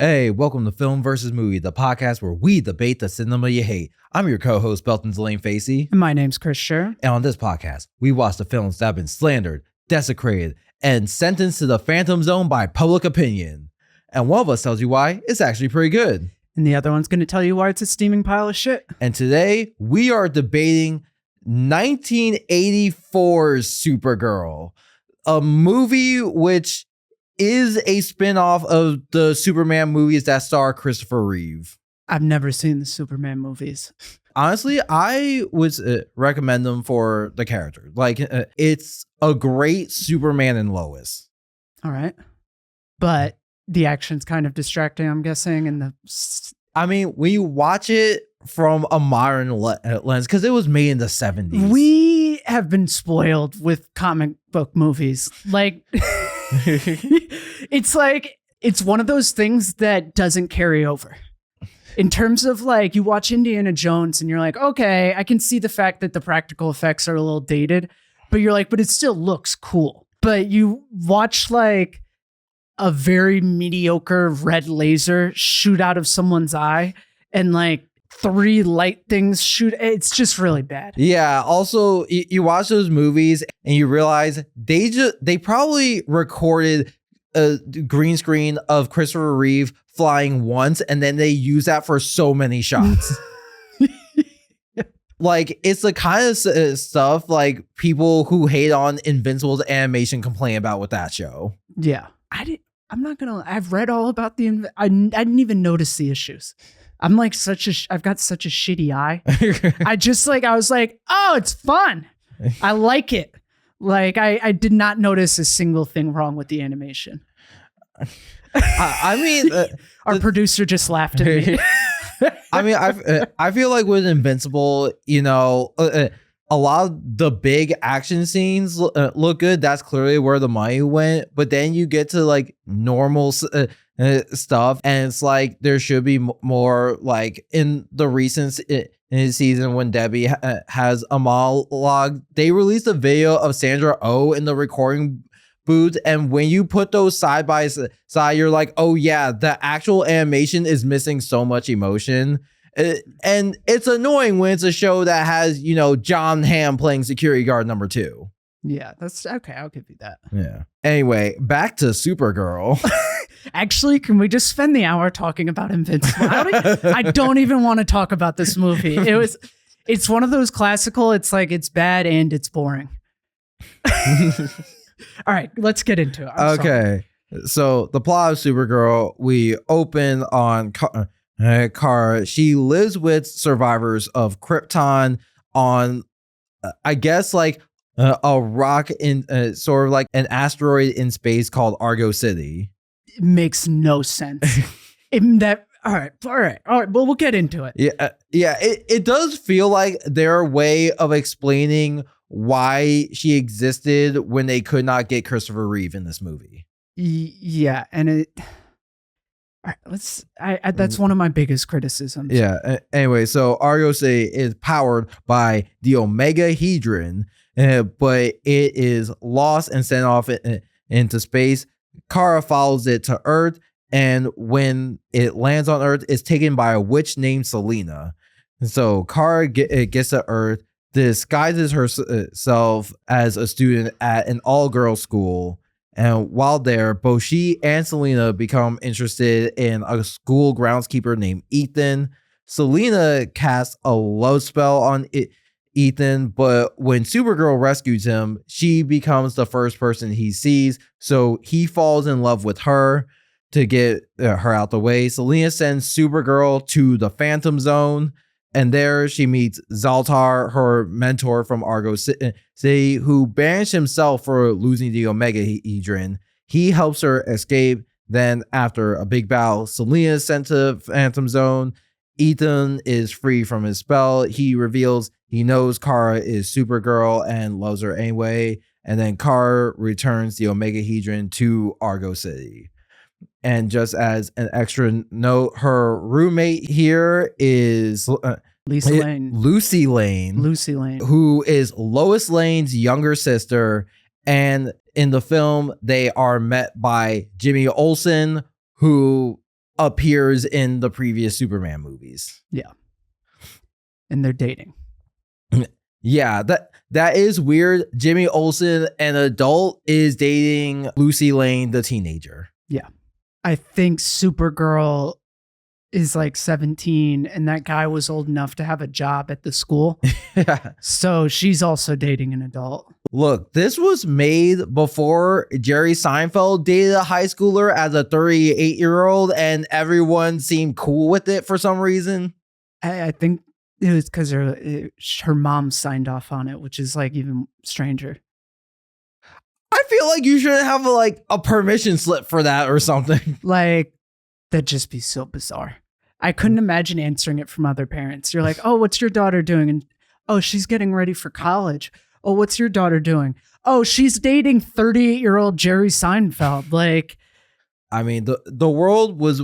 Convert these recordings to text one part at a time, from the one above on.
Hey, welcome to Film versus Movie, the podcast where we debate the cinema you hate. I'm your co-host, Belton DeLaine-Facey. My name's Chris Shurr. And on this podcast, we watch the films that have been slandered, desecrated, and sentenced to the Phantom Zone by public opinion. And one of us tells you why it's actually pretty good. And the other one's going to tell you why it's a steaming pile of shit. And today, we are debating 1984's Supergirl, a movie which is a spin-off of the Superman movies that star Christopher Reeve. I've never seen the Superman movies. Honestly, I would recommend them for the character. Like, it's a great Superman and Lois. All right. But the action's kind of distracting, I'm guessing. And I mean, when you watch it from a modern lens, because it was made in the 70s. We have been spoiled with comic book movies. Like, it's one of those things that doesn't carry over. In terms of like, you watch Indiana Jones and you're like, okay, I can see the fact that the practical effects are a little dated, but you're like, but it still looks cool. But you watch like a very mediocre red laser shoot out of someone's eye and like 3 light things shoot. It's just really bad. Yeah. Also, you watch those movies and you realize they probably recorded a green screen of Christopher Reeve flying once, and then they use that for so many shots. Like, it's the kind of stuff like people who hate on Invincible's animation complain about with that show. Yeah. I'm not gonna. I've read all about I didn't even notice the issues. I'm like I've got such a shitty eye. I was like, oh, it's fun. I like it. Like, I did not notice a single thing wrong with the animation. I mean, our producer just laughed at me. I mean, I feel like with Invincible, you know, a lot of the big action scenes look good. That's clearly where the money went. But then you get to like normal stuff, and it's like there should be more. Like in the recent season when Debbie has a monologue, they released a video of Sandra Oh in the recording booth, and when you put those side by side, you're like, oh yeah, the actual animation is missing so much emotion. And it's annoying when it's a show that has, you know, John Hamm playing security guard number 2. Yeah, that's okay. I'll give you that. Yeah. Anyway, back to Supergirl. Actually, can we just spend the hour talking about Invincible? I don't even want to talk about this movie. It's one of those classical. It's like, it's bad and it's boring. All right, let's get into it. Okay. So the plot of Supergirl, we open on Kara. She lives with survivors of Krypton on, I guess, like a rock in sort of like an asteroid in space called Argo City. It makes no sense. All right. Well, we'll get into it. Yeah. It does feel like their way of explaining why she existed when they could not get Christopher Reeve in this movie. Yeah, and all right, that's one of my biggest criticisms. Yeah. Anyway, so Argo City is powered by the Omega Hedron, but it is lost and sent off into space. Kara follows it to Earth, and when it lands on Earth, it's taken by a witch named Selena. And so Kara gets to Earth, disguises herself as a student at an all-girls school. And while there, both she and Selena become interested in a school groundskeeper named Ethan. Selena casts a love spell on Ethan, but when Supergirl rescues him, she becomes the first person he sees. So he falls in love with her to get her out the way. Selena sends Supergirl to the Phantom Zone, and there she meets Zaltar, her mentor from Argo City, who banished himself for losing the Omega Hedron. He helps her escape. Then, after a big battle, Selena is sent to Phantom Zone. Ethan is free from his spell. He reveals he knows Kara is Supergirl and loves her anyway. And then Kara returns the Omega Hedron to Argo City. And just as an extra note, her roommate here is Lucy Lane, who is Lois Lane's younger sister. And in the film, they are met by Jimmy Olsen, who appears in the previous Superman movies. Yeah. And they're dating. Yeah, that is weird. Jimmy Olsen, an adult, is dating Lucy Lane, the teenager. Yeah. I think Supergirl is like 17 and that guy was old enough to have a job at the school. Yeah. So she's also dating an adult. Look, this was made before Jerry Seinfeld dated a high schooler as a 38-year-old and everyone seemed cool with it for some reason. I think it was because her mom signed off on it, which is like even stranger. I feel like you should have a permission slip for that or something. Like, that'd just be so bizarre. I couldn't imagine answering it from other parents. You're like, oh, what's your daughter doing? And oh, she's getting ready for college. Oh, what's your daughter doing? Oh, she's dating 38-year-old Jerry Seinfeld. Like, I mean, the world was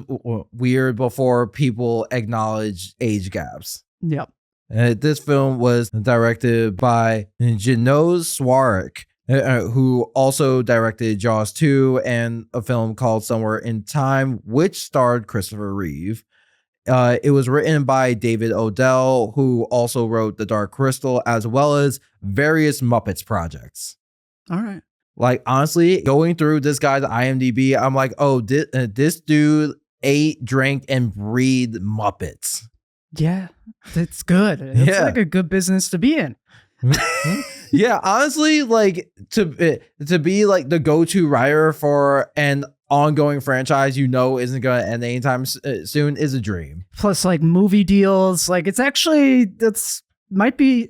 weird before people acknowledged age gaps. Yep. This film was directed by Janos Swarek, who also directed Jaws 2 and a film called Somewhere in Time, which starred Christopher Reeve. It was written by David Odell, who also wrote The Dark Crystal, as well as various Muppets projects. All right. Like, honestly, going through this guy's IMDb, I'm like, oh, this dude ate, drank, and breathed Muppets. Yeah, that's good. It's like a good business to be in. Yeah, honestly, like to be like the go-to writer for an ongoing franchise isn't going to end anytime soon is a dream. Plus, like movie deals, like that's might be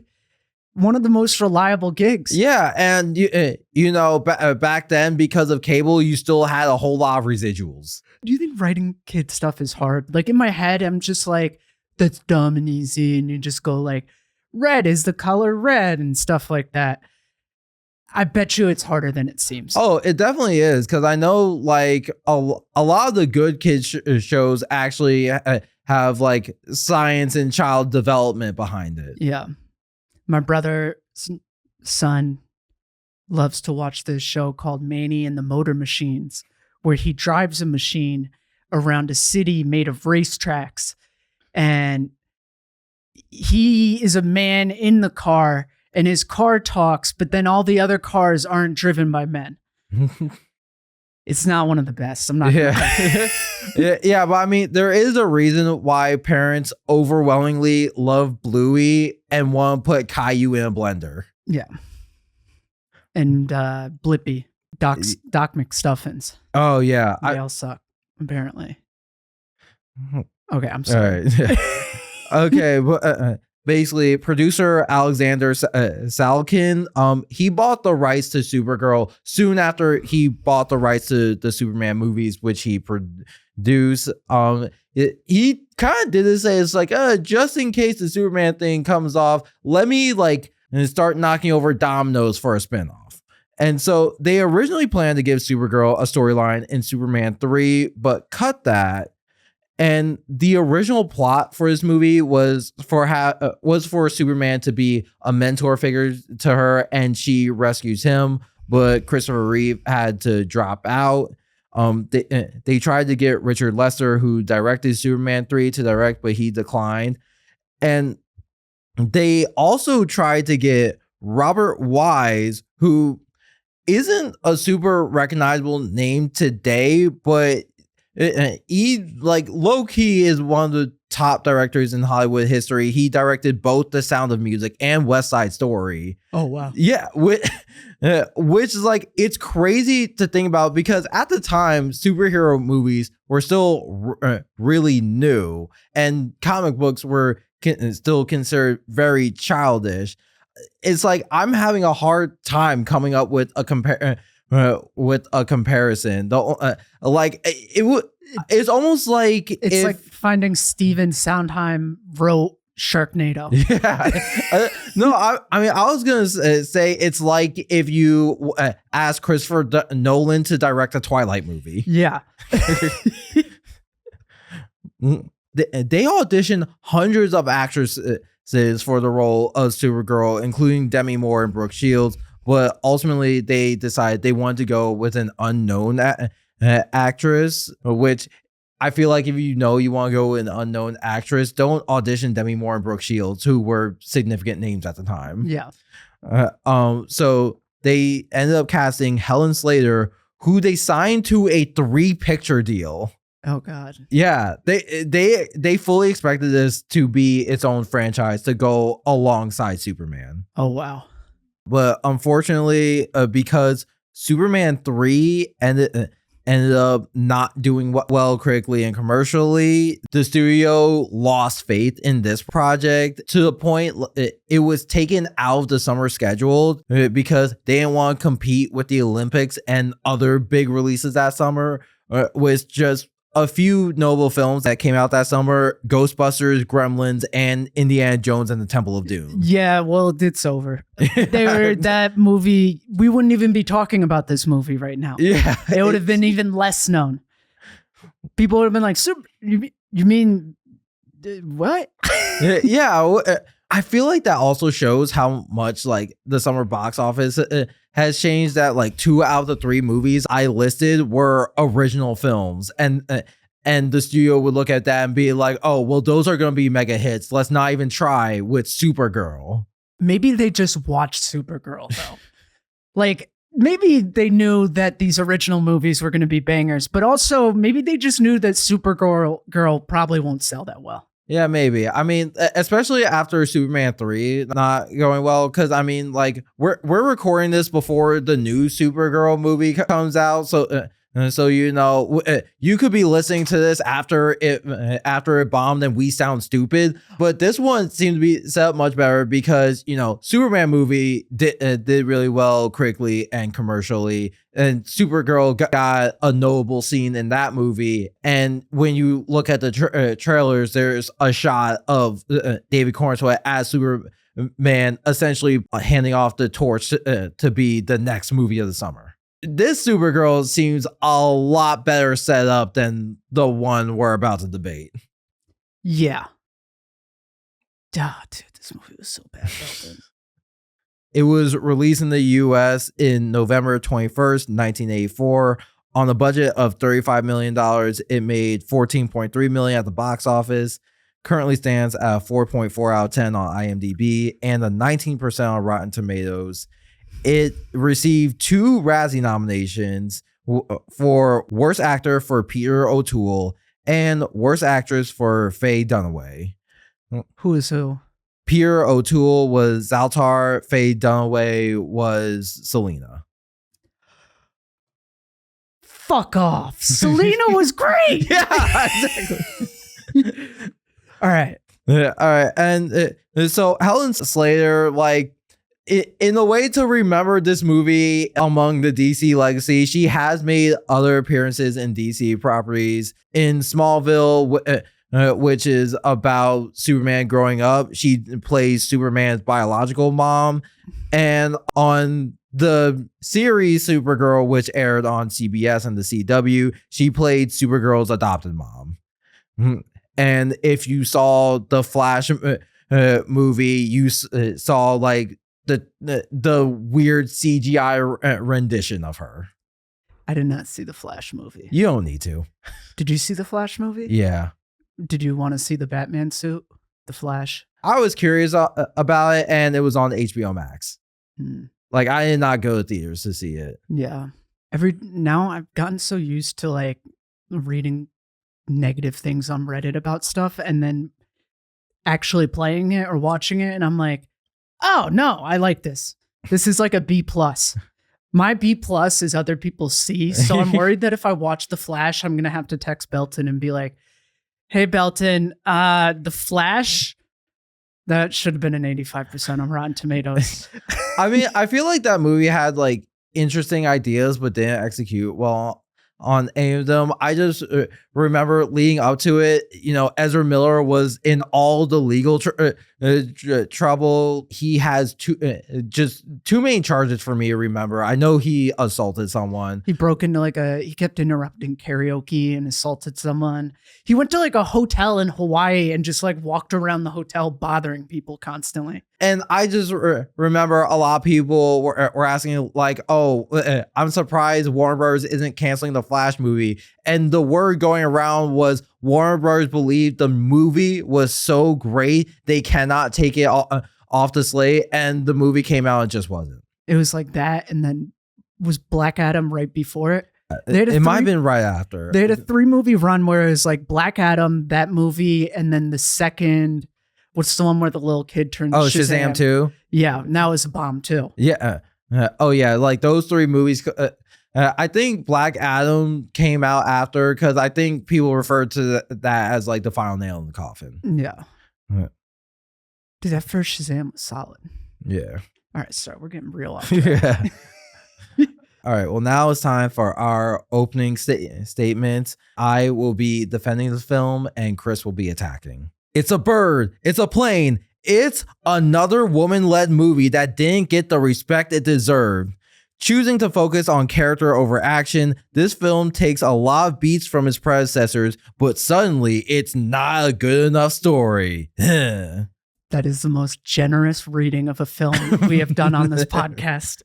one of the most reliable gigs. Yeah, and back then, because of cable, you still had a whole lot of residuals. Do you think writing kid stuff is hard? Like in my head, I'm just like, that's dumb and easy, and you just go like, red is the color red and stuff like that. I bet you it's harder than it seems. Oh, it definitely is, because I know like a lot of the good kids shows actually have like science and child development behind it. Yeah. My brother's son loves to watch this show called Manny and the Motor Machines, where he drives a machine around a city made of racetracks. And he is a man in the car and his car talks, but then all the other cars aren't driven by men. It's not one of the best. I'm not. Yeah. Yeah, but I mean, there is a reason why parents overwhelmingly love Bluey and want to put Caillou in a blender. Yeah. And Blippi, Doc McStuffins. Oh, yeah. They all suck, apparently. Okay, I'm sorry. All right. Okay, but basically, producer Alexander Salkin, he bought the rights to Supergirl soon after he bought the rights to the Superman movies, which he produced. He kind of did this. It's like, just in case the Superman thing comes off, let me start knocking over dominoes for a spinoff. And so they originally planned to give Supergirl a storyline in Superman 3, but cut that. And the original plot for this movie was for Superman to be a mentor figure to her, and she rescues him. But Christopher Reeve had to drop out. They tried to get Richard Lester, who directed Superman 3, to direct, but he declined. And they also tried to get Robert Wise, who isn't a super recognizable name today, but he low key is one of the top directors in Hollywood history. He directed both The Sound of Music and West Side Story. Oh, wow. Yeah, which is it's crazy to think about, because at the time superhero movies were still really new and comic books were still considered very childish. It's like I'm having a hard time coming up with a comparison. It's almost like it's like finding Steven Sondheim wrote Sharknado. Yeah. No, I mean, I was gonna say it's like if you ask Christopher Nolan to direct a Twilight movie. Yeah. They auditioned hundreds of actresses for the role of Supergirl, including Demi Moore and Brooke Shields. But ultimately, they decided they wanted to go with an unknown actress, which I feel like if you know you want to go with an unknown actress, don't audition Demi Moore and Brooke Shields, who were significant names at the time. Yeah. So they ended up casting Helen Slater, who they signed to a 3-picture deal. Oh God. Yeah, they fully expected this to be its own franchise to go alongside Superman. Oh wow. But unfortunately, because Superman 3 ended up not doing well critically and commercially, the studio lost faith in this project to the point it was taken out of the summer schedule because they didn't want to compete with the Olympics and other big releases that summer, with just a few notable films that came out that summer: Ghostbusters, Gremlins, and Indiana Jones and the Temple of Doom. Yeah, well, it's over. That movie, we wouldn't even be talking about this movie right now. Yeah. It would have been even less known. People would have been like, you mean what? Yeah. I feel like that also shows how much like the summer box office has changed, that like 2 out of the 3 movies I listed were original films, and the studio would look at that and be like, oh, well, those are going to be mega hits. Let's not even try with Supergirl. Maybe they just watched Supergirl though. Like maybe they knew that these original movies were going to be bangers, but also maybe they just knew that Supergirl probably won't sell that well. Yeah, maybe. I mean, especially after Superman 3 not going well, because I mean, like we're recording this before the new Supergirl movie comes out, so you know, you could be listening to this after it bombed and we sound stupid, but this one seemed to be set up much better because, you know, Superman movie did really well critically and commercially, and Supergirl got a notable scene in that movie. And when you look at the trailers, there's a shot of David Cornswell as Superman essentially handing off the torch to be the next movie of the summer. This Supergirl seems a lot better set up than the one we're about to debate. Yeah. Dude, this movie was so bad. Belton. It was released in the US in November 21st, 1984. On a budget of $35 million, it made $14.3 million at the box office. Currently stands at 4.4 out of 10 on IMDb and a 19% on Rotten Tomatoes. It received 2 Razzie nominations for Worst Actor for Peter O'Toole and Worst Actress for Faye Dunaway. Who is who? Peter O'Toole was Zaltar, Faye Dunaway was Selena. Fuck off. Selena was great. Yeah, exactly. All right. Yeah, all right. And so Helen Slater, like, in a way to remember this movie among the DC legacy, she has made other appearances in DC properties. In Smallville, which is about Superman growing up, she plays Superman's biological mom. And on the series Supergirl, which aired on CBS and the CW, she played Supergirl's adopted mom. And if you saw the Flash movie, you saw like the weird CGI rendition of her. I did not see the Flash movie. You don't need to. Did you see the Flash movie? Yeah. Did you want to see the Batman suit? The Flash? I was curious about it, and it was on HBO Max. Like, I did not go to theaters to see it. Yeah. Now I've gotten so used to like reading negative things on Reddit about stuff and then actually playing it or watching it, and I'm like, oh no, I like this. This is like a B+. My B+ is other people's C, so I'm worried that if I watch The Flash, I'm gonna have to text Belton and be like, hey Belton, The Flash, that should have been an 85% on Rotten Tomatoes. I mean, I feel like that movie had like interesting ideas, but didn't execute well on any of them. I just remember leading up to it, you know, Ezra Miller was in all the legal trouble. He has just two main charges for me to remember. I know he assaulted someone. He broke into he kept interrupting karaoke and assaulted someone. He went to like a hotel in Hawaii and just like walked around the hotel bothering people constantly. And I just remember a lot of people were asking like, oh, I'm surprised Warner Bros. Isn't canceling the Flash movie. And the word going around was Warner Bros. Believed the movie was so great, they cannot take it off the slate. And the movie came out and just wasn't. It was like that. And then was Black Adam right before it? It might have been right after. They had a 3-movie run where it was like Black Adam, that movie, and then the second... What's the one where the little kid turns Shazam 2? Yeah, that was a bomb too. Yeah. Oh, yeah. Like those 3 movies. I think Black Adam came out after because I think people refer to that as like the final nail in the coffin. Yeah. Dude, that first Shazam was solid. Yeah. All right, sorry. We're getting real off. Yeah. All right. Well, now it's time for our opening statements. I will be defending the film and Chris will be attacking. It's a bird. It's a plane. It's another woman-led movie that didn't get the respect it deserved. Choosing to focus on character over action, this film takes a lot of beats from its predecessors, but suddenly it's not a good enough story. That is the most generous reading of a film we have done on this podcast.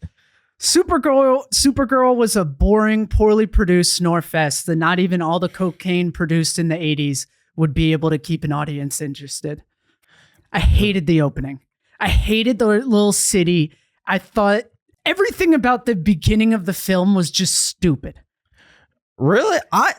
Supergirl was a boring, poorly produced snorefest that not even all the cocaine produced in the 80s would be able to keep an audience interested. I hated the opening. I hated the little city. I thought everything about the beginning of the film was just stupid. Really? I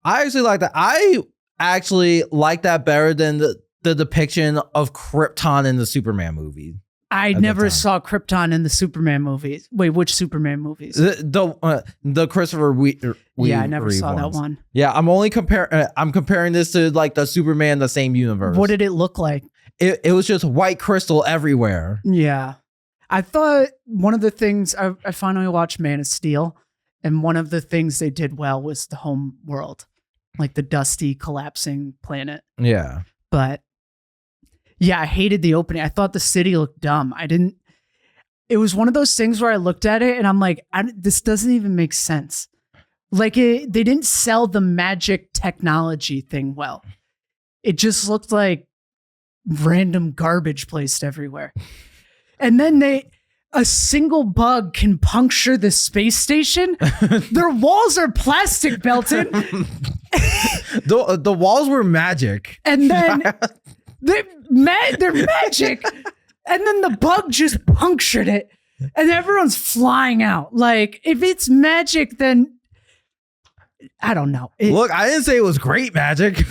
actually like that. I actually like that better than the depiction of Krypton in the Superman movie. I never saw Krypton in the Superman movies. Wait, which Superman movies? The Christopher Reeve. Yeah, I never saw ones. that one. Yeah, I'm comparing this to like the Superman, the same universe. What did it look like? It was just white crystal everywhere. Yeah, I thought one of the things I finally watched Man of Steel, and one of the things they did well was the home world, like the dusty, collapsing planet. Yeah, but. Yeah, I hated the opening. I thought the city looked dumb. It was one of those things where I looked at it and I'm like, this doesn't even make sense. Like they didn't sell the magic technology thing well. It just looked like random garbage placed everywhere. And then a single bug can puncture the space station. Their walls are plastic, Belton. The walls were magic. And then... They're magic. And then the bug just punctured it. And everyone's flying out. Like, if it's magic, then I don't know. Look, I didn't say it was great magic.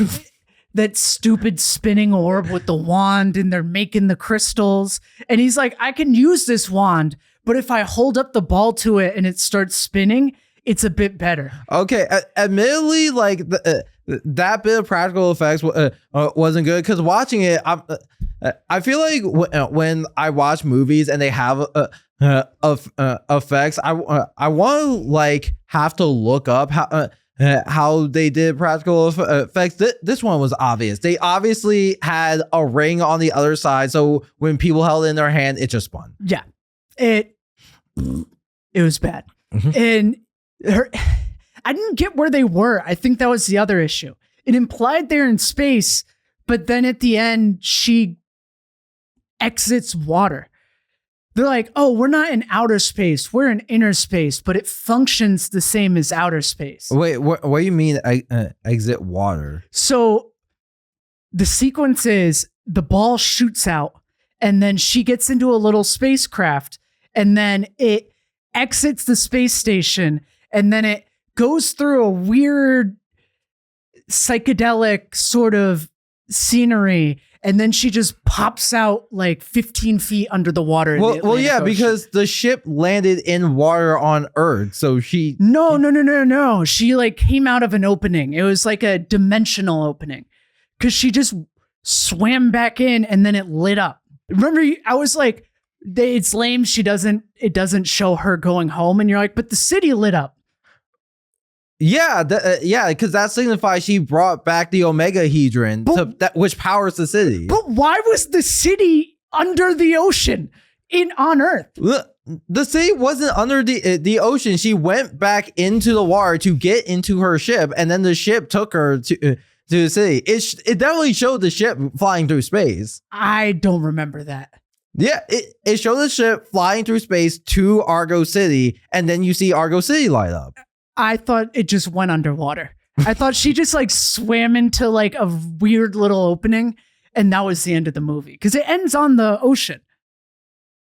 That stupid spinning orb with the wand, and they're making the crystals. And he's like, I can use this wand, but if I hold up the ball to it and it starts spinning, it's a bit better. Okay, admittedly, like that bit of practical effects wasn't good because watching it, I feel like when I watch movies and they have effects, I want to like have to look up how they did practical effects. This one was obvious. They obviously had a ring on the other side, so when people held it in their hand, it just spun. Yeah, it was bad. And I didn't get where they were. I think that was the other issue. It implied they're in space, but then at the end, she exits water. They're like, oh, we're not in outer space. We're in inner space, but it functions the same as outer space. Wait, what do you mean exit water? So the sequence is the ball shoots out and then she gets into a little spacecraft and then it exits the space station and then it goes through a weird psychedelic sort of scenery. And then she just pops out like 15 feet under the water. Well, yeah, because the ship landed in water on Earth. So she... No. She like came out of an opening. It was like a dimensional opening because she just swam back in and then it lit up. Remember, I was like, it's lame. It doesn't show her going home. And you're like, but the city lit up. Yeah, because that signifies she brought back the Omega Hedron, which powers the city. But why was the city under the ocean on Earth? The city wasn't under the ocean. She went back into the water to get into her ship, and then the ship took her to the city. It definitely showed the ship flying through space. I don't remember that. Yeah, it showed the ship flying through space to Argo City, and then you see Argo City light up. I thought it just went underwater. I thought she just like swam into like a weird little opening, and that was the end of the movie because it ends on the ocean.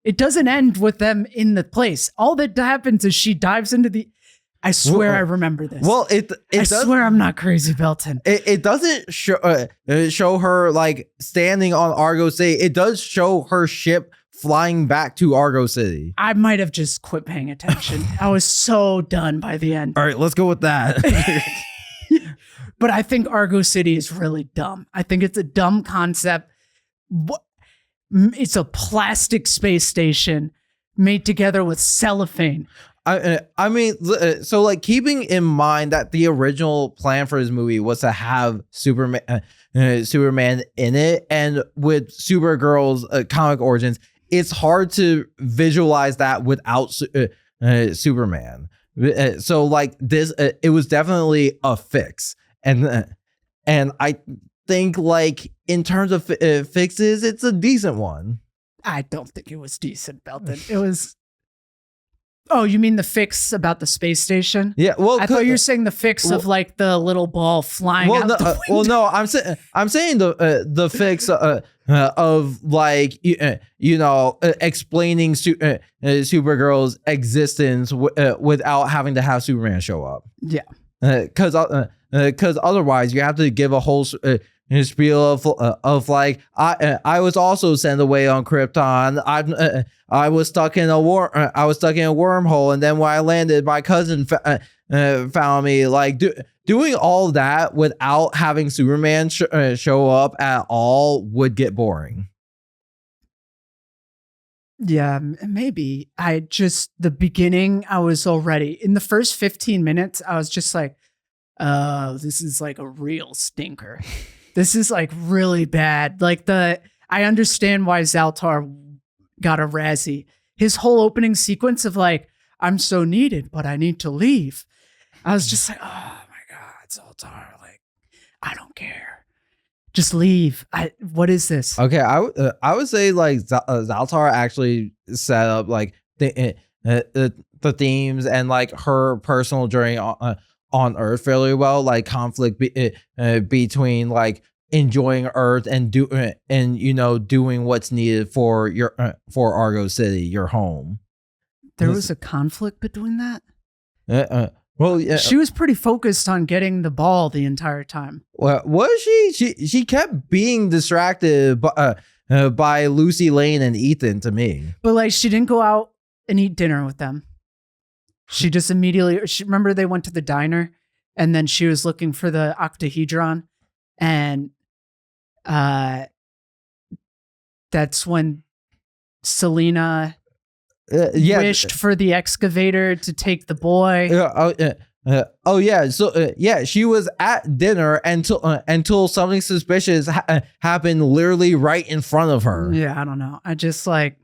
It doesn't end with them in the place. All that happens is she dives into the. I swear I remember this. Well, I swear I'm not crazy, Belton. It doesn't show her like standing on Argo City. It does show her ship flying back to Argo City. I might have just quit paying attention. I was so done by the end. All right, let's go with that. But I think Argo City is really dumb. I think it's a dumb concept. It's a plastic space station made together with cellophane. I mean, so like keeping in mind that the original plan for this movie was to have Superman in it, and with Supergirl's comic origins, it's hard to visualize that without Superman. So like this, it was definitely a fix, and I think like in terms of fixes, it's a decent one. I don't think it was decent, Belton. It was. Oh, you mean the fix about the space station? Yeah, well, I thought you were saying the fix of like the little ball flying out the window. Well, no, I'm saying the fix of like explaining Supergirl's existence without having to have Superman show up. Yeah, because otherwise you have to give a whole spiel of like I was also sent away on Krypton. I was stuck in a wormhole, and then when I landed, my cousin found me. Like doing all that without having Superman show up at all would get boring. Yeah, maybe. The beginning, I was already in the first 15 minutes. I was just like, oh, this is like a real stinker. This is like really bad. Like I understand why Zaltar got a Razzie. His whole opening sequence of like, I'm so needed, but I need to leave. I was just like, oh my God, Zaltar, like, I don't care. Just leave. What is this? Okay, I would say like Zaltar actually set up like the themes and like her personal journey on Earth fairly well, like conflict between like enjoying Earth and doing what's needed for for Argo City, your home. There was a conflict between that. Well, yeah. She was pretty focused on getting the ball the entire time. Well, was she? She kept being distracted by Lucy Lane and Ethan to me. But like, she didn't go out and eat dinner with them. She just immediately. Remember, they went to the diner, and then she was looking for the octahedron, and that's when Selena wished for the excavator to take the boy. Oh yeah, so yeah, she was at dinner until something suspicious happened literally right in front of her. Yeah, I don't know. I just like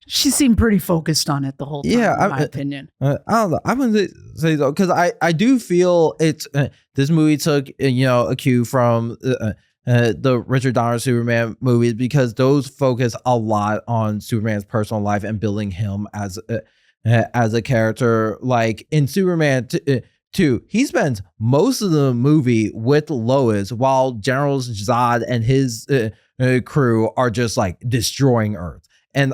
she seemed pretty focused on it the whole time. Yeah, in my opinion. I don't know. I'm gonna say though, because I do feel it's this movie took a cue from the Richard Donner Superman movies, because those focus a lot on Superman's personal life and building him as a character. Like in Superman 2, he spends most of the movie with Lois while General Zod and his crew are just like destroying Earth, and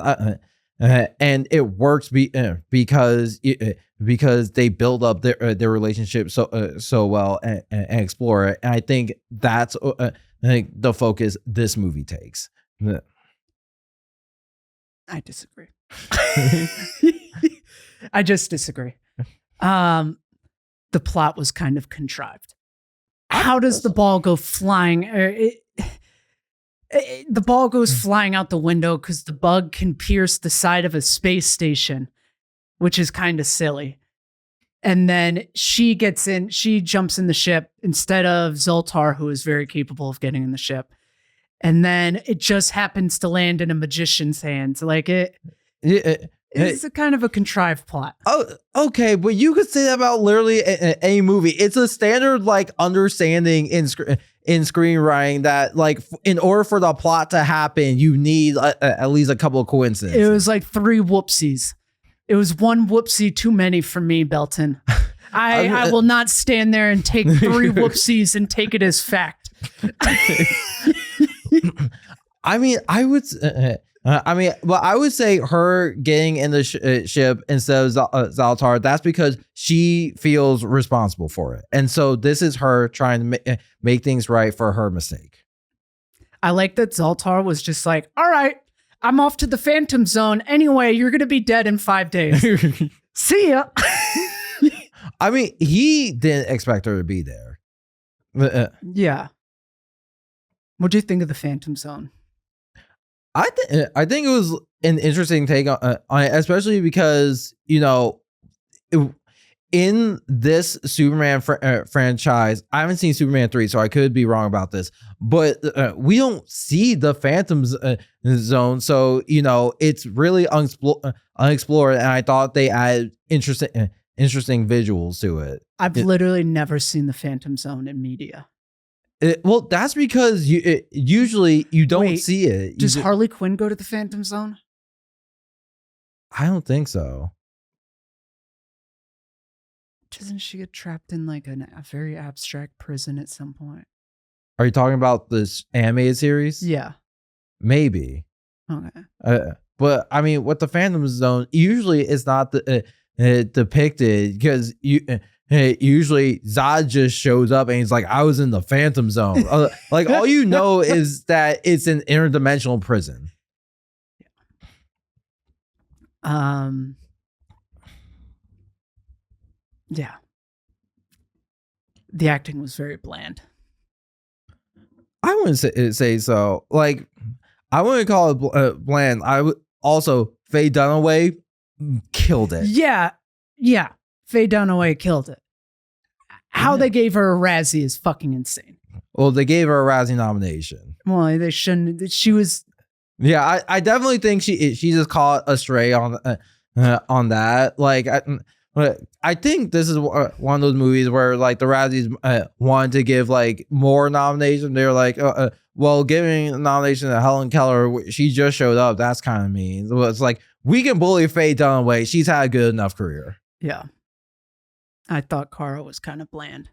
it works because they build up their relationship so well and explore it. And I think that's the focus this movie takes. I disagree. I just disagree. The plot was kind of contrived. How does the ball go flying? The ball goes flying out the window because the bug can pierce the side of a space station, which is kind of silly. And then she jumps in the ship instead of Zoltar, who is very capable of getting in the ship. And then it just happens to land in a magician's hands. Like it's a kind of a contrived plot. Oh, okay, but you could say that about literally any movie. It's a standard like understanding in screenwriting that like in order for the plot to happen, you need at least a couple of coincidences. It was like 3 whoopsies. It was 1 whoopsie too many for me, Belton. I will not stand there and take 3 whoopsies and take it as fact. I mean, I would say her getting in the ship instead of Zoltar, that's because she feels responsible for it. And so this is her trying to make things right for her mistake. I like that Zoltar was just like, all right, I'm off to the Phantom Zone. Anyway, you're going to be dead in 5 days. See ya. I mean, he didn't expect her to be there. Yeah. What do you think of the Phantom Zone? I think it was an interesting take on it, especially because, you know, in this Superman franchise, I haven't seen Superman 3, so I could be wrong about this, but we don't see the Phantom Zone. So, you know, it's really unexplored, and I thought they added interesting visuals to it. I've literally never seen the Phantom Zone in media. Well, that's because usually you don't see it. Does Harley Quinn go to the Phantom Zone? I don't think so. Doesn't she get trapped in like a very abstract prison at some point? Are you talking about this animated series? Yeah. Maybe. Okay. But I mean, with the Phantom Zone, usually it's not depicted because usually Zod just shows up and he's like, I was in the Phantom Zone. Like all you know is that it's an interdimensional prison. Yeah. The acting was very bland. I wouldn't say so. Like, I wouldn't call it bland. I would also, Faye Dunaway killed it. Yeah. Faye Dunaway killed it. How they gave her a Razzie is fucking insane. Well, they gave her a Razzie nomination. Well, they shouldn't. She was. Yeah, I definitely think she just caught astray on that. Like, I think this is one of those movies where like the Razzies wanted to give like more nominations. They're like, well, giving a nomination to Helen Keller, she just showed up. That's kind of mean. So it's like, we can bully Faye Dunaway. She's had a good enough career. Yeah. I thought Kara was kind of bland.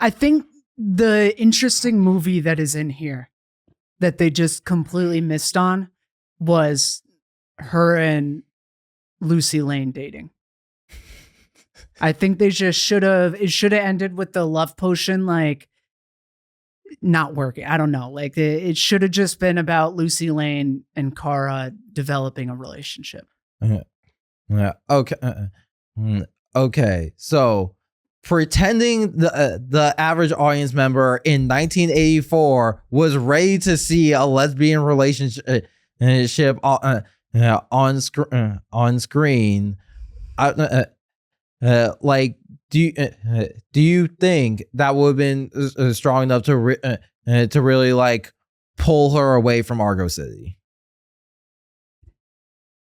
I think the interesting movie that is in here that they just completely missed on was her and Lucy Lane dating. I think they just it should have ended with the love potion, like not working. I don't know. Like it should have just been about Lucy Lane and Kara developing a relationship. Yeah. Okay. Okay. So pretending the average audience member in 1984 was ready to see a lesbian relationship on screen. Like, do you think that would have been strong enough to really like pull her away from Argo City?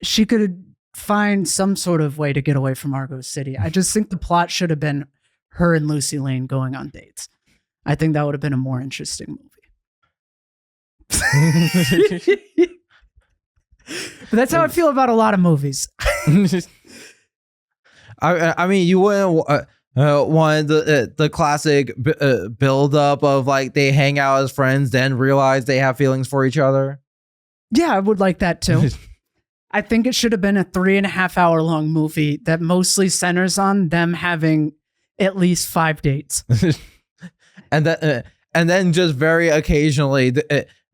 She could find some sort of way to get away from Argo City. I just think the plot should have been her and Lucy Lane going on dates. I think that would have been a more interesting movie. But that's how I feel about a lot of movies. I mean, you wouldn't want the classic build up of like they hang out as friends, then realize they have feelings for each other. Yeah, I would like that too. I think it should have been a 3.5 hour long movie that mostly centers on them having at least 5 dates. and then just very occasionally,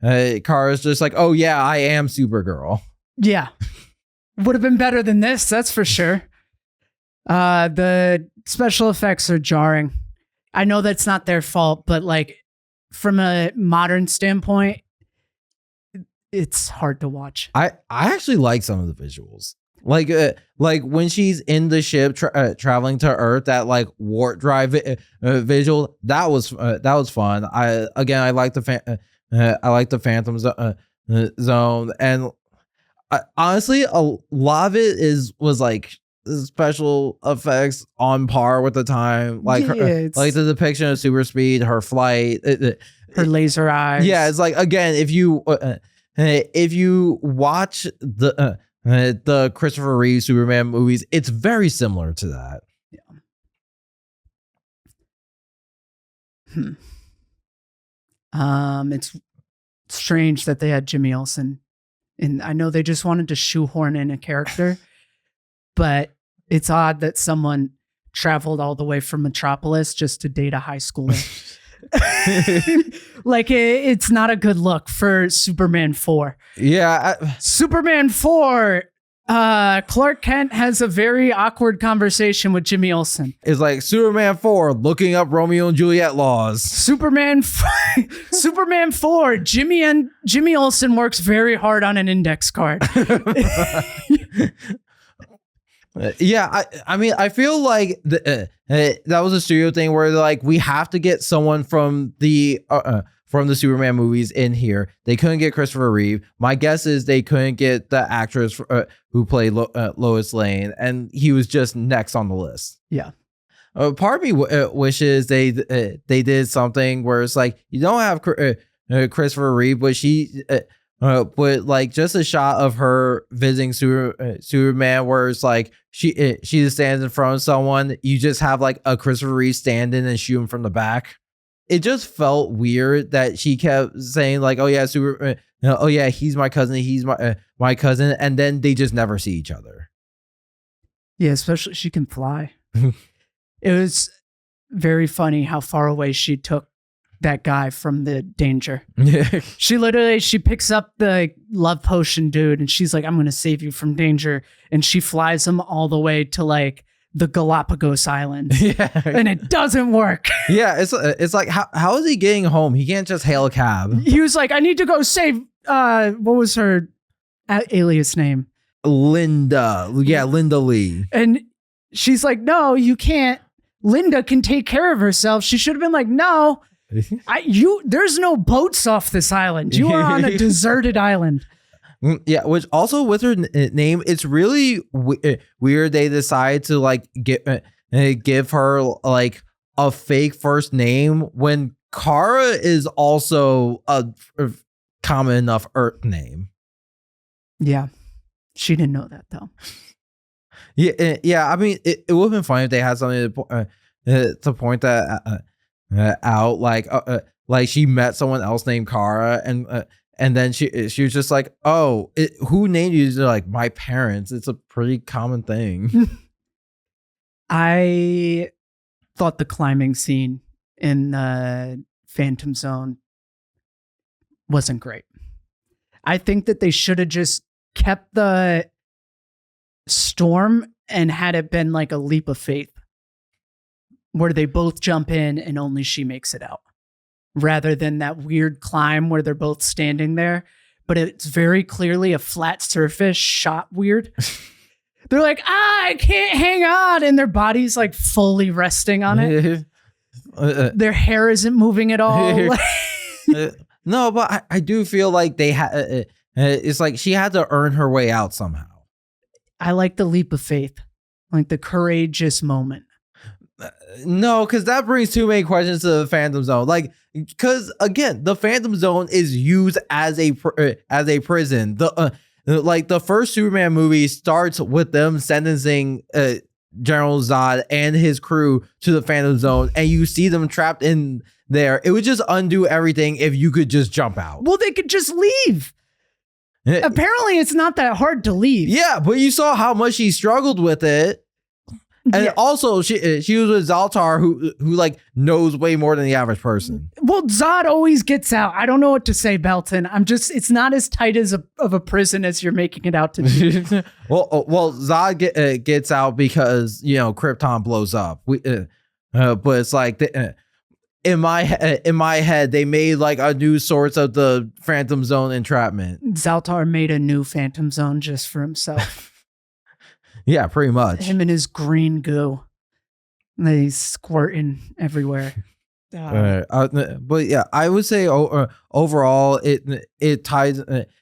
Kara's just like, oh yeah, I am Supergirl. Yeah. Would have been better than this, that's for sure. The special effects are jarring. I know that's not their fault, but like from a modern standpoint, it's hard to watch. I actually like some of the visuals. like when she's in the ship traveling to Earth, that like warp drive visual, that was fun. I like the Phantom Zone, and honestly, a lot of it was like special effects on par with the time, like like the depiction of super speed, her flight, her laser eyes. Yeah, it's like, again, if you watch the Christopher Reeve Superman movies, it's very similar to that. Yeah. It's strange that they had Jimmy Olsen, and I know they just wanted to shoehorn in a character, but it's odd that someone traveled all the way from Metropolis just to date a high schooler. Like it's not a good look for Superman 4. Yeah. Superman 4, Clark Kent has a very awkward conversation with Jimmy Olsen. It's like Superman 4 looking up Romeo and Juliet laws. Superman 4, Jimmy Olsen works very hard on an index card. Yeah, I mean, I feel like that was a studio thing where they're like, we have to get someone from the Superman movies in here. They couldn't get Christopher Reeve. My guess is they couldn't get the actress who played Lois Lane, and he was just next on the list. Yeah. Part of me wishes they did something where it's like, you don't have Christopher Reeve, but but like just a shot of her visiting Superman, where it's like she just stands in front of someone. You just have like a Christopher Reeve stand in and shoot him from the back. It just felt weird that she kept saying like, "Oh yeah, oh yeah, he's my cousin. He's my cousin," and then they just never see each other. Yeah, especially she can fly. It was very funny how far away she took that guy from the danger. She picks up the love potion dude, and she's like, "I'm going to save you from danger," and she flies him all the way to like the Galapagos Islands. Yeah. And it doesn't work. Yeah, it's like, how is he getting home? He can't just hail a cab. He was like, "I need to go save what was her alias name? Linda. Yeah, Linda Lee." And she's like, "No, you can't. Linda can take care of herself." She should have been like, "No, there's no boats off this island. You are on a deserted island." Yeah, which also with her name, it's really weird they decide to like give her like a fake first name when Kara is also a common enough Earth name. Yeah, she didn't know that though. Yeah. I mean, it would have been funny if they had something to point that out, like she met someone else named Kara, and then she was just like, "Oh, who named you?" They're like, "My parents." It's a pretty common thing. I thought the climbing scene in the Phantom Zone wasn't great. I think that they should have just kept the storm and had it been like a leap of faith, where they both jump in and only she makes it out, rather than that weird climb where they're both standing there, but it's very clearly a flat surface shot weird. They're like, "I can't hang on," and their body's like fully resting on it. Their hair isn't moving at all. No, but I do feel like they had. It's like she had to earn her way out somehow. I like the leap of faith, like the courageous moment. No, because that brings too many questions to the Phantom Zone. Like, because again, the Phantom Zone is used as a prison. Like the first Superman movie starts with them sentencing General Zod and his crew to the Phantom Zone, and you see them trapped in there. It would just undo everything if you could just jump out. Well, they could just leave. Apparently, it's not that hard to leave. Yeah, but you saw how much she struggled with it. And also, she was with Zaltar, who like knows way more than the average person. Well, Zod always gets out. I don't know what to say, Belton. It's not as tight of a prison as you're making it out to be. well, Zod gets out because Krypton blows up. But it's like in my head, they made like a new source of the Phantom Zone entrapment. Zaltar made a new Phantom Zone just for himself. Yeah, pretty much. Him and his green goo. And he's squirting everywhere. But yeah, I would say overall it ties.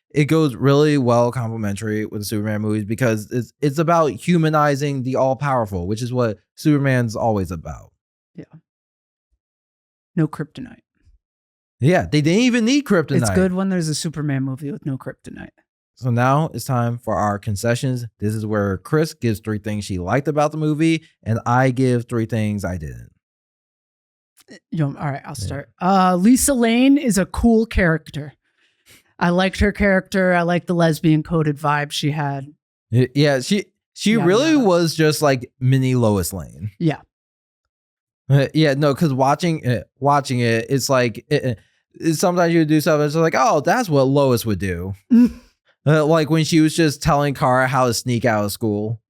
It goes really well complementary with the Superman movies because it's about humanizing the all powerful, which is what Superman's always about. Yeah. No kryptonite. Yeah, they didn't even need kryptonite. It's good when there's a Superman movie with no kryptonite. So now it's time for our concessions. This is where Chris gives 3 things she liked about the movie, and I give 3 things I didn't. All right, I'll start. Lisa Lane is a cool character. I liked her character. I liked the lesbian coded vibe she had. Yeah, she really was just like mini Lois Lane. Yeah. Yeah, no, because watching it, it's like sometimes you do something. It's like, oh, that's what Lois would do. Like when she was just telling Kara how to sneak out of school.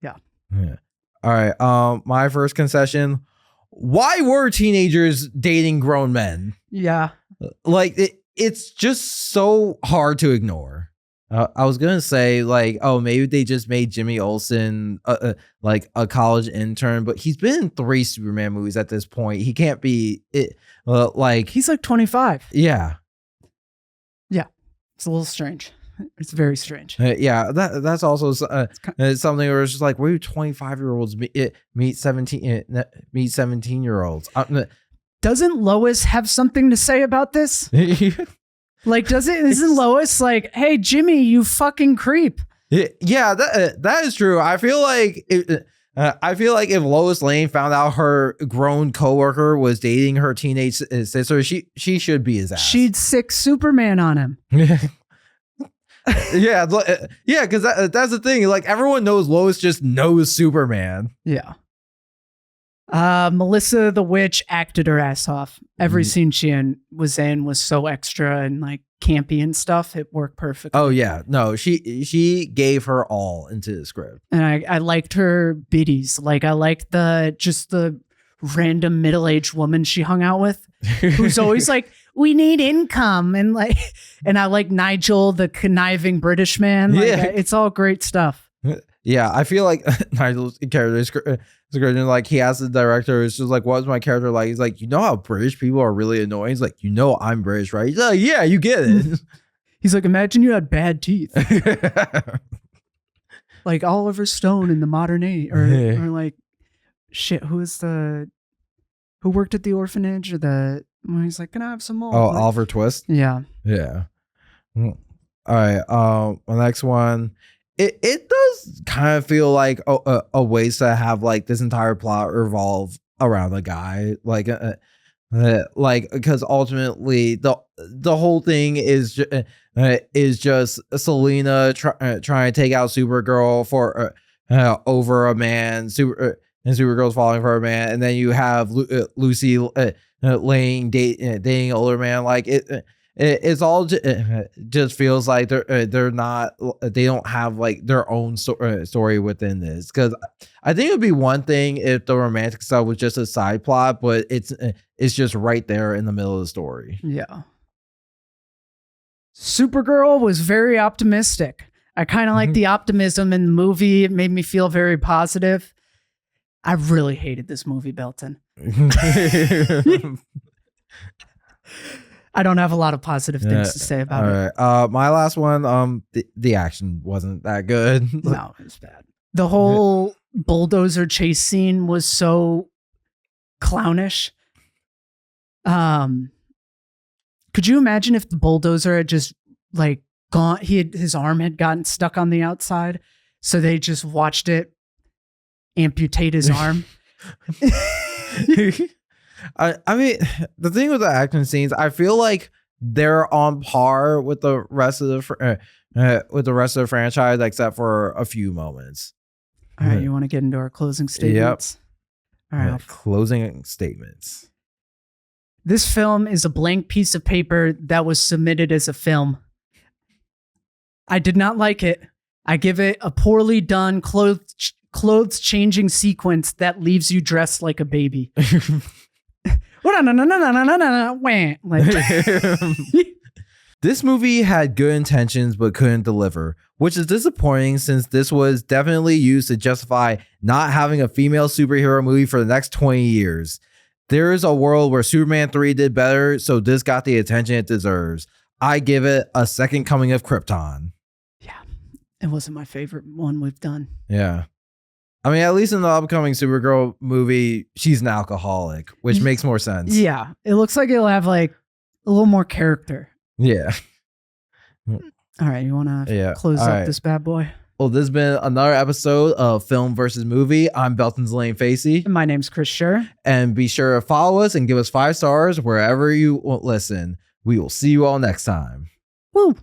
Yeah. All right. My first concession. Why were teenagers dating grown men? Yeah. Like it's just so hard to ignore. I was gonna say like, oh, maybe they just made Jimmy Olsen like a college intern, but he's been in 3 Superman movies at this point. He can't be it. Like he's like 25. Yeah. Yeah, it's a little strange. It's very strange. Yeah, that's also something where it's just like, where do 25-year-olds meet 17-year-olds? Doesn't Lois have something to say about this? Like, isn't Lois like, hey, Jimmy, you fucking creep? Yeah, that is true. I feel like if Lois Lane found out her grown coworker was dating her teenage sister, she should be his ass. She'd sick Superman on him. Yeah, because that's the thing. Like everyone knows Lois just knows Superman. Yeah. Melissa the Witch acted her ass off. Every scene she was in was so extra and like campy and stuff. It worked perfectly. Oh yeah, no, she gave her all into the script, and I liked her biddies. Like I liked the random middle-aged woman she hung out with, who's always like, "We need income," and I like Nigel, the conniving British man. Like, yeah, it's all great stuff. Yeah, I feel like Nigel's character is like he asked the director, it's just like, what's my character like? He's like, you know how British people are really annoying? He's like, you know I'm British, right? He's like, yeah, you get it. He's like, imagine you had bad teeth. Like Oliver Stone in the modern age, or like shit, who worked at the orphanage or when he's like, can I have some more? Oh, like, Oliver Twist? Yeah. Yeah. All right. The next one. It does kind of feel like a waste to have like this entire plot revolve around the guy, like because ultimately the whole thing is just Selena trying to take out Supergirl for over a man, and Supergirl's falling for a man, and then you have Lucy Lane dating an older man, like it's all just feels like they don't have like their own story within this. Because I think it would be one thing if the romantic stuff was just a side plot, but it's just right there in the middle of the story. Yeah. Supergirl was very optimistic. I kind of like the optimism in the movie. It made me feel very positive. I really hated this movie, Belton. I don't have a lot of positive things to say about it. All right. My last one, the action wasn't that good. No, it was bad. The whole bulldozer chase scene was so clownish. Could you imagine if the bulldozer had just like gone, his arm had gotten stuck on the outside, so they just watched it amputate his arm? I mean, the thing with the action scenes, I feel like they're on par with the rest of the franchise, except for a few moments. All right, you want to get into our closing statements? Yep. All right, closing statements. This film is a blank piece of paper that was submitted as a film. I did not like it. I give it a poorly done clothes changing sequence that leaves you dressed like a baby. This movie had good intentions but couldn't deliver, which is disappointing since this was definitely used to justify not having a female superhero movie for the next 20 years. There is a world where Superman 3 did better, so this got the attention it deserves. I give it a second coming of Krypton. Yeah, it wasn't my favorite one we've done. Yeah. I mean, at least in the upcoming Supergirl movie, she's an alcoholic, which makes more sense. Yeah, it looks like it'll have like a little more character. Yeah. All right, you want to close up this bad boy? Well, this has been another episode of Film versus Movie. I'm Belton DeLaine-Facey. And my name's Chris Shurr. And be sure to follow us and give us 5 stars wherever you listen. We will see you all next time. Woo!